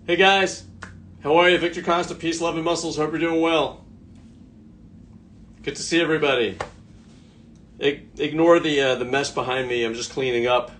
Hey guys, how are you? Victor Costa, Peace, Love, and Muscles. Hope you're doing well. Good to see everybody. Ignore the mess behind me. I'm just cleaning up.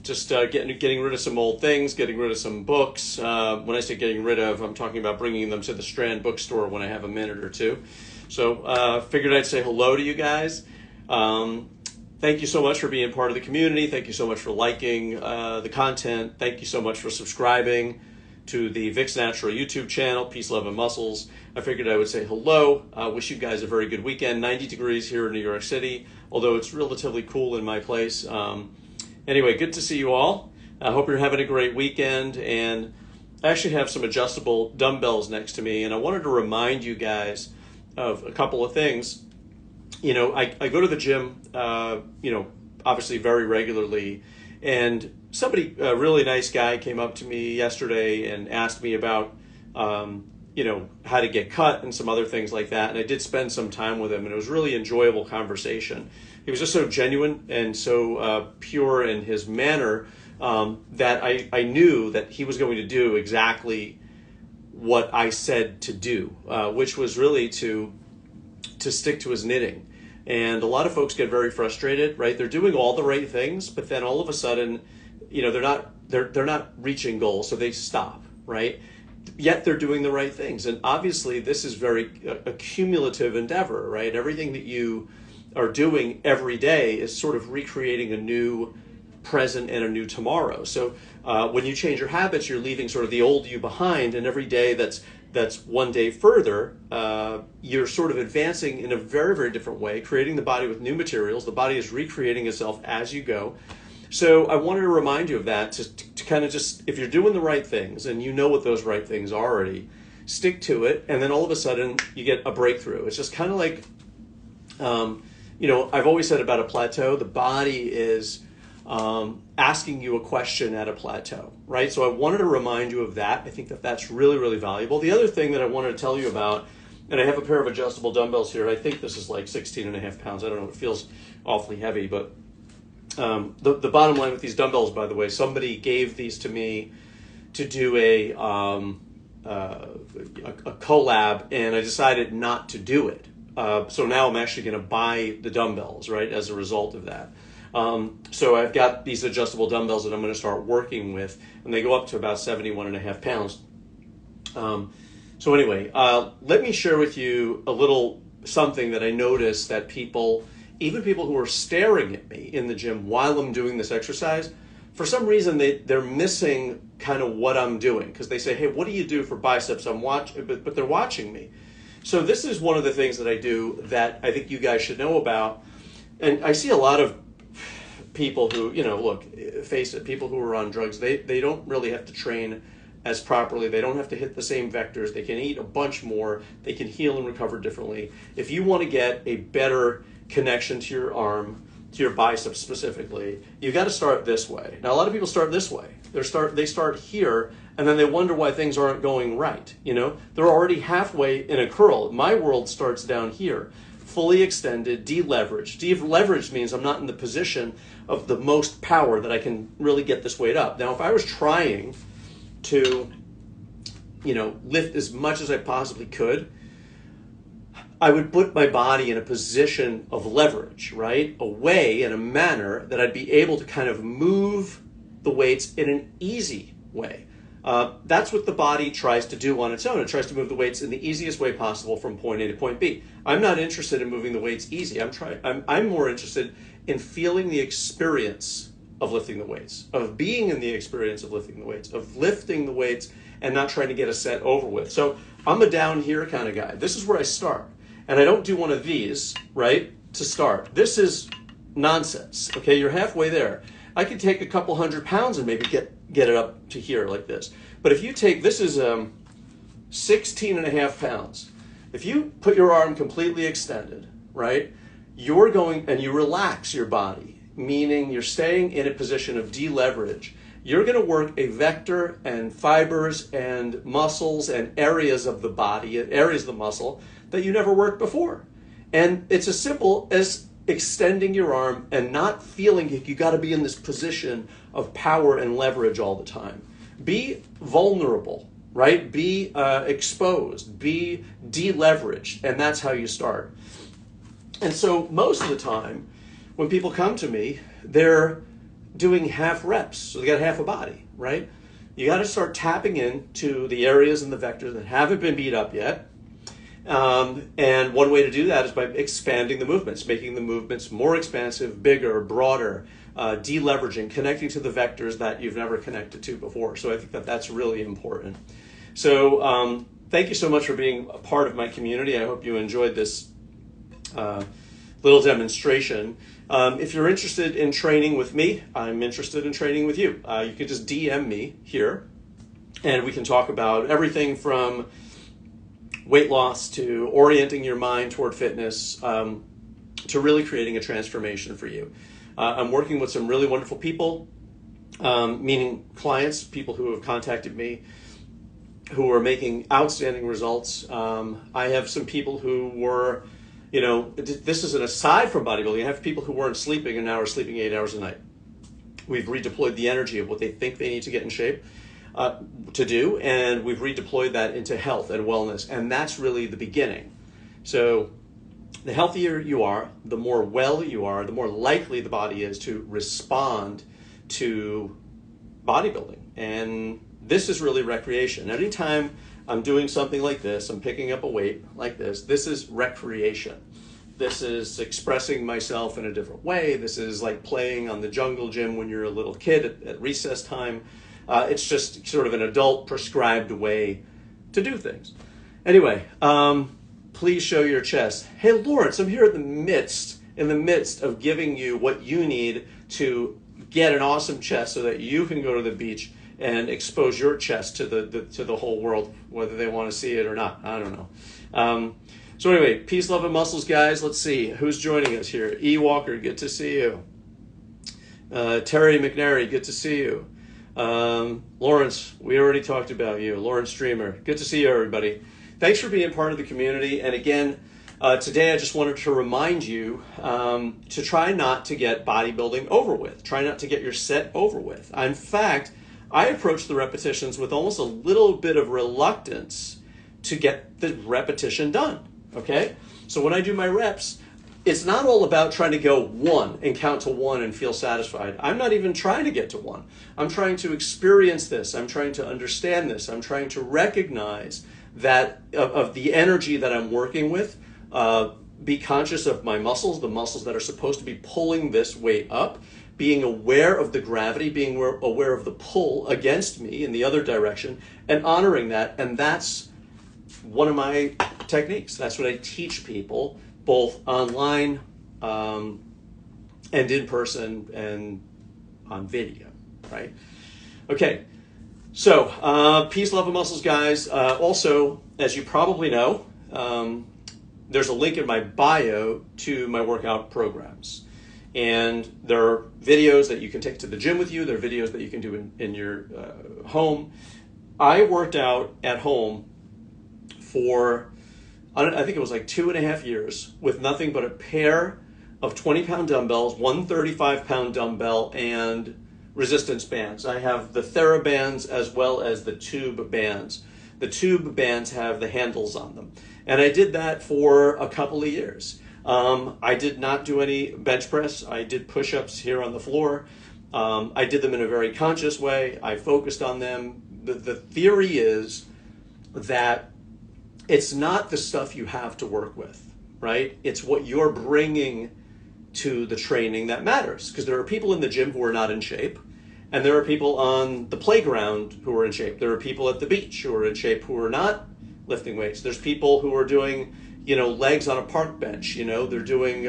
Just getting rid of some old things, getting rid of some books. When I say getting rid of, I'm talking about bringing them to the Strand bookstore when I have a minute or two. So figured I'd say hello to you guys. Thank you so much for being part of the community. Thank you so much for liking the content. Thank you so much for subscribing to the Vicsnatural YouTube channel, Peace, Love, and Muscles. I figured I would say hello. Wish you guys a very good weekend. 90 degrees here in New York City, although it's relatively cool in my place. Anyway, good to see you all. I hope you're having a great weekend. And I actually have some adjustable dumbbells next to me, and I wanted to remind you guys of a couple of things. You know, I go to the gym, obviously very regularly, and somebody, a really nice guy, came up to me yesterday and asked me about, how to get cut and some other things like that. And I did spend some time with him, and it was a really enjoyable conversation. He was just so genuine and so pure in his manner that I knew that he was going to do exactly what I said to do, which was really to stick to his knitting. And a lot of folks get very frustrated, right? They're doing all the right things, but then all of a sudden, they're not reaching goals, so they stop, right? Yet they're doing the right things. And obviously this is a cumulative endeavor, right? Everything that you are doing every day is sort of recreating a new present and a new tomorrow. So when you change your habits, you're leaving sort of the old you behind, and every day that's one day further, you're sort of advancing in a very, very different way, creating the body with new materials. The body is recreating itself as you go. So I wanted to remind you of that, to kind of just, if you're doing the right things and you know what those right things are already, stick to it, and then all of a sudden you get a breakthrough. It's just kind of like, I've always said about a plateau, the body is asking you a question at a plateau, right? So I wanted to remind you of that. I think that that's really, really valuable. The other thing that I wanted to tell you about, and I have a pair of adjustable dumbbells here. I think this is like 16 and a half pounds. I don't know, it feels awfully heavy, but the bottom line with these dumbbells, by the way, somebody gave these to me to do a collab, and I decided not to do it. So now I'm actually going to buy the dumbbells, right, as a result of that. So I've got these adjustable dumbbells that I'm going to start working with, and they go up to about 71 and a half pounds. So anyway, let me share with you a little something that I noticed that even people who are staring at me in the gym while I'm doing this exercise, for some reason they're missing kind of what I'm doing, because they say, hey, what do you do for biceps? But they're watching me. So this is one of the things that I do that I think you guys should know about. And I see a lot of people who, look, face it, people who are on drugs, they don't really have to train as properly. They don't have to hit the same vectors. They can eat a bunch more. They can heal and recover differently. If you want to get a better connection to your arm, to your biceps specifically, you've got to start this way. Now, a lot of people start this way. They start here, and then they wonder why things aren't going right. They're already halfway in a curl. My world starts down here, fully extended, deleveraged. Deleveraged means I'm not in the position of the most power that I can really get this weight up. Now, if I was trying to, lift as much as I possibly could, I would put my body in a position of leverage, right? A way, in a manner that I'd be able to kind of move the weights in an easy way. That's what the body tries to do on its own. It tries to move the weights in the easiest way possible from point A to point B. I'm not interested in moving the weights easy. I'm more interested in feeling the experience of lifting the weights, of being in the experience of lifting the weights, of lifting the weights and not trying to get a set over with. So I'm a down here kind of guy. This is where I start. And I don't do one of these, right, to start. This is nonsense, okay? You're halfway there. I could take a couple 100 pounds and maybe get it up to here like this. But if you take, this is 16 and a half pounds. If you put your arm completely extended, right, you're going, and you relax your body, meaning you're staying in a position of deleverage, you're going to work a vector and fibers and muscles and areas of the body, areas of the muscle that you never worked before. And it's as simple as extending your arm and not feeling like you got to be in this position of power and leverage all the time. be vulnerable, right? Be exposed, be deleveraged, and that's how you start. And so most of the time, when people come to me, they're doing half reps, so they got half a body, right? You got to start tapping into the areas and the vectors that haven't been beat up yet. And one way to do that is by expanding the movements, making the movements more expansive, bigger, broader, deleveraging, connecting to the vectors that you've never connected to before. So I think that that's really important. So thank you so much for being a part of my community. I hope you enjoyed this little demonstration. If you're interested in training with me, I'm interested in training with you. You can just DM me here, and we can talk about everything from weight loss to orienting your mind toward fitness to really creating a transformation for you. I'm working with some really wonderful people, meaning clients, people who have contacted me who are making outstanding results. I have some people who were, this is an aside from bodybuilding. I have people who weren't sleeping and now are sleeping 8 hours a night. We've redeployed the energy of what they think they need to get in shape to do, and we've redeployed that into health and wellness, and that's really the beginning. So the healthier you are, the more well you are, the more likely the body is to respond to bodybuilding. And this is really recreation. Anytime I'm doing something like this, I'm picking up a weight like this is recreation. This is expressing myself in a different way. This is like playing on the jungle gym when you're a little kid at recess time. It's just sort of an adult prescribed way to do things. Anyway, please show your chest. Hey, Lawrence, I'm here in the midst of giving you what you need to get an awesome chest so that you can go to the beach and expose your chest to the whole world, whether they want to see it or not. I don't know. So anyway, peace, love, and muscles, guys. Let's see who's joining us here. E. Walker, good to see you. Terry McNary, good to see you. Lawrence, we already talked about you. Lawrence Streamer, good to see you, everybody. Thanks for being part of the community. And again, today I just wanted to remind you to try not to get bodybuilding over with. Try not to get your set over with. In fact, I approach the repetitions with almost a little bit of reluctance to get the repetition done, okay? So when I do my reps, it's not all about trying to go 1 and count to 1 and feel satisfied. I'm not even trying to get to 1. I'm trying to experience this. I'm trying to understand this. I'm trying to recognize that of the energy that I'm working with, be conscious of my muscles, the muscles that are supposed to be pulling this weight up, being aware of the gravity, being aware of the pull against me in the other direction, and honoring that. And that's one of my techniques. That's what I teach people, both online and in person and on video, right? Okay, so peace, love, and muscles, guys. Also, as you probably know, there's a link in my bio to my workout programs. And there are videos that you can take to the gym with you. There are videos that you can do in your home. I worked out at home for, I think it was like 2.5 years with nothing but a pair of 20-pound dumbbells, one 35-pound dumbbell, and resistance bands. I have the TheraBands as well as the tube bands. The tube bands have the handles on them. And I did that for a couple of years. I did not do any bench press. I did push-ups here on the floor. I did them in a very conscious way. I focused on them. The theory is that it's not the stuff you have to work with, right? It's what you're bringing to the training that matters. Because there are people in the gym who are not in shape, and there are people on the playground who are in shape. There are people at the beach who are in shape who are not lifting weights. There's people who are doing, legs on a park bench. They're doing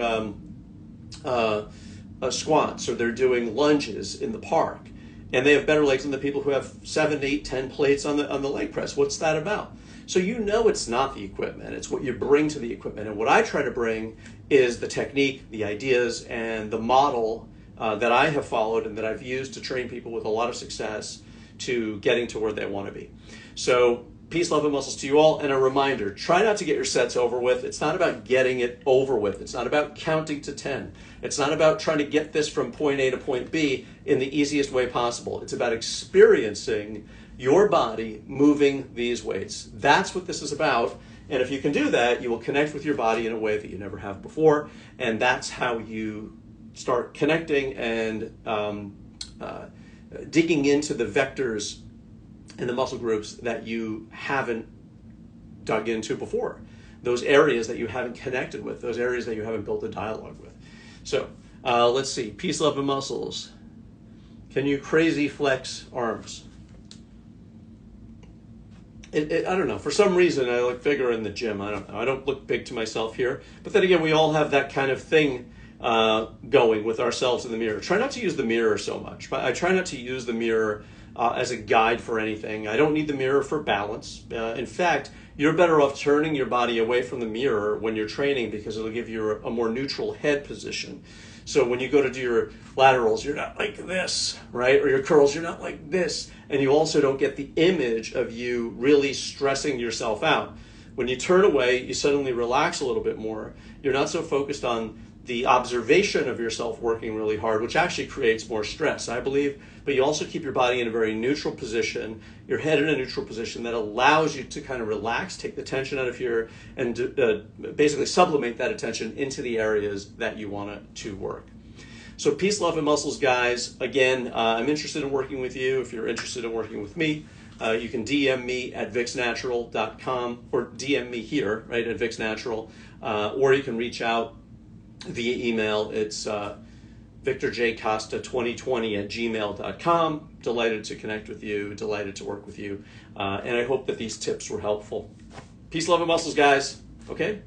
squats, or they're doing lunges in the park, and they have better legs than the people who have 7, 8, 10 plates on the leg press. What's that about? So it's not the equipment, it's what you bring to the equipment. And what I try to bring is the technique, the ideas, and the model that I have followed and that I've used to train people with a lot of success to getting to where they want to be. So Peace, love, and muscles to you all. And a reminder, try not to get your sets over with. It's not about getting it over with. It's not about counting to 10. It's not about trying to get this from point A to point B in the easiest way possible. It's about experiencing your body moving these weights. That's what this is about. And if you can do that, you will connect with your body in a way that you never have before. And that's how you start connecting and digging into the vectors and the muscle groups that you haven't dug into before, those areas that you haven't connected with, those areas that you haven't built a dialogue with. So let's see, peace, love, and muscles. Can you crazy flex arms? I don't know. For some reason, I look bigger in the gym. I don't know. I don't look big to myself here. But then again, we all have that kind of thing going with ourselves in the mirror. Try not to use the mirror so much. I try not to use the mirror as a guide for anything. I don't need the mirror for balance. In fact, you're better off turning your body away from the mirror when you're training because it'll give you a more neutral head position. So when you go to do your laterals, you're not like this, right? Or your curls, you're not like this. And you also don't get the image of you really stressing yourself out. When you turn away, you suddenly relax a little bit more. You're not so focused on the observation of yourself working really hard, which actually creates more stress, I believe. But you also keep your body in a very neutral position, your head in a neutral position that allows you to kind of relax, take the tension out of here, and basically sublimate that attention into the areas that you want it to work. So peace, love, and muscles, guys. Again, I'm interested in working with you. If you're interested in working with me, you can DM me at Vicsnatural.com or DM me here, right, at Vicsnatural, or you can reach out via email. It's victorjcosta2020@gmail.com. Delighted to connect with you, delighted to work with you, and I hope that these tips were helpful. Peace, love, and muscles, guys. Okay?